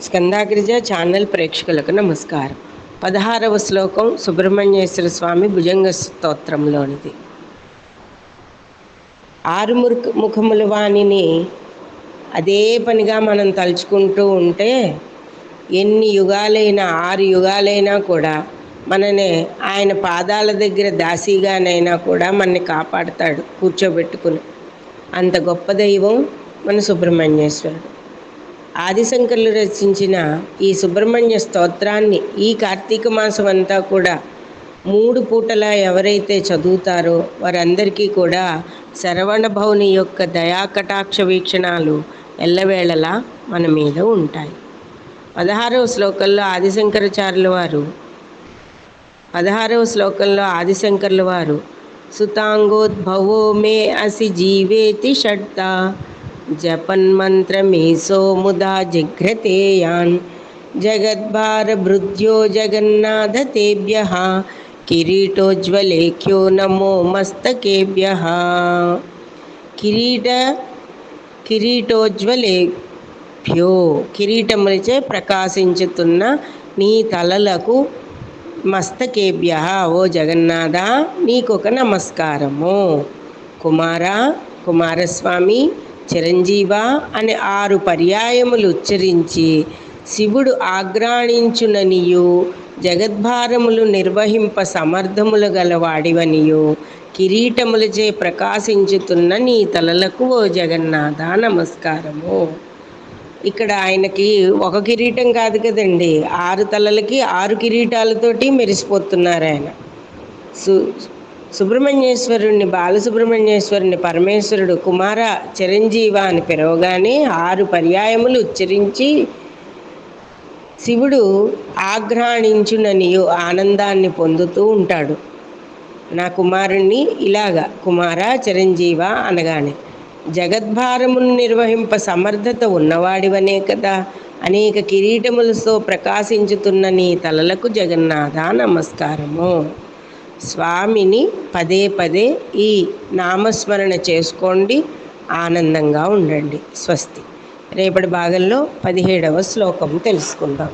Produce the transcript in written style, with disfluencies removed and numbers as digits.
స్కందాగ్రిజ channel ప్రేక్షకులకు నమస్కారం. 16వ శ్లోకం సుబ్రహ్మణ్యేశ్వర స్వామి భుజంగ స్తోత్రంలోనిది. ఆరు ముఖముల వాణిని అదే పనిగా మనం తలుచుకుంటూ ఉంటే ఎన్ని యుగాలైనా 6 యుగాలైనా కూడా మననే ఆయన పాదాల దగ్గర దాసీగానైనా కూడా మనని కాపాడుతాడు కూర్చోబెట్టుకుని. అంత గొప్ప దైవం మన సుబ్రహ్మణ్యేశ్వరుడు. ఆదిశంకరులు రచించిన ఈ సుబ్రహ్మణ్య స్తోత్రాన్ని ఈ కార్తీక మాసం అంతా కూడా 3 పూటలా ఎవరైతే చదువుతారో వారందరికీ కూడా శరవణ భౌని యొక్క దయాకటాక్ష వీక్షణాలు ఎల్లవేళలా మన మీద ఉంటాయి. 16వ శ్లోకంలో ఆదిశంకరుల వారు సుతాంగోద్భవో మే అసి జీవేతి షడ్తా జపన్మంత్రమేసో ముదా జిఘ్రతేయాన్ జగద్భారభృద్యో జగన్నాథ తేభ్యః కిరీటోజ్వలేఖ్యో నమో మస్తకేభ్యః. కిరీటోజ్వలేభ్యో కిరీటములచే ప్రకాశించుతున్న నీ తలలకు, మస్తకేభ్యః ఓ జగన్నాథ నీకొక నమస్కారము. కుమారస్వామి, చిరంజీవ అని 6 పర్యాయములు ఉచ్చరించి శివుడు ఆగ్రాణించుననియు జగద్భారములు నిర్వహింప సమర్థములు గలవాడివనియు కిరీటములచే ప్రకాశించుతున్న నీ తలలకు ఓ జగన్నాథ నమస్కారము. ఇక్కడ ఆయనకి ఒక కిరీటం కాదు కదండి, 6 తలలకి 6 కిరీటాలతోటి మెరిసిపోతున్నారు ఆయన. సుబ్రహ్మణ్యేశ్వరుణ్ణి, బాలసుబ్రహ్మణ్యేశ్వరుని పరమేశ్వరుడు కుమార చిరంజీవ అని పిలవగానే 6 పర్యాయములు ఉచ్చరించి శివుడు ఆఘ్రాణించుననియు ఆనందాన్ని పొందుతూ ఉంటాడు. నా కుమారుణ్ణి ఇలాగా కుమార చిరంజీవ అనగానే జగద్భారమును నిర్వహింప సమర్థత ఉన్నవాడివనే కదా అనేక కిరీటములతో ప్రకాశించుతున్న నీ తలలకు జగన్నాథ నమస్కారము. స్వామిని పదే పదే ఈ నామస్మరణ చేసుకోండి, ఆనందంగా ఉండండి. స్వస్తి. రేపటి భాగంలో 17వ శ్లోకం తెలుసుకుందాం.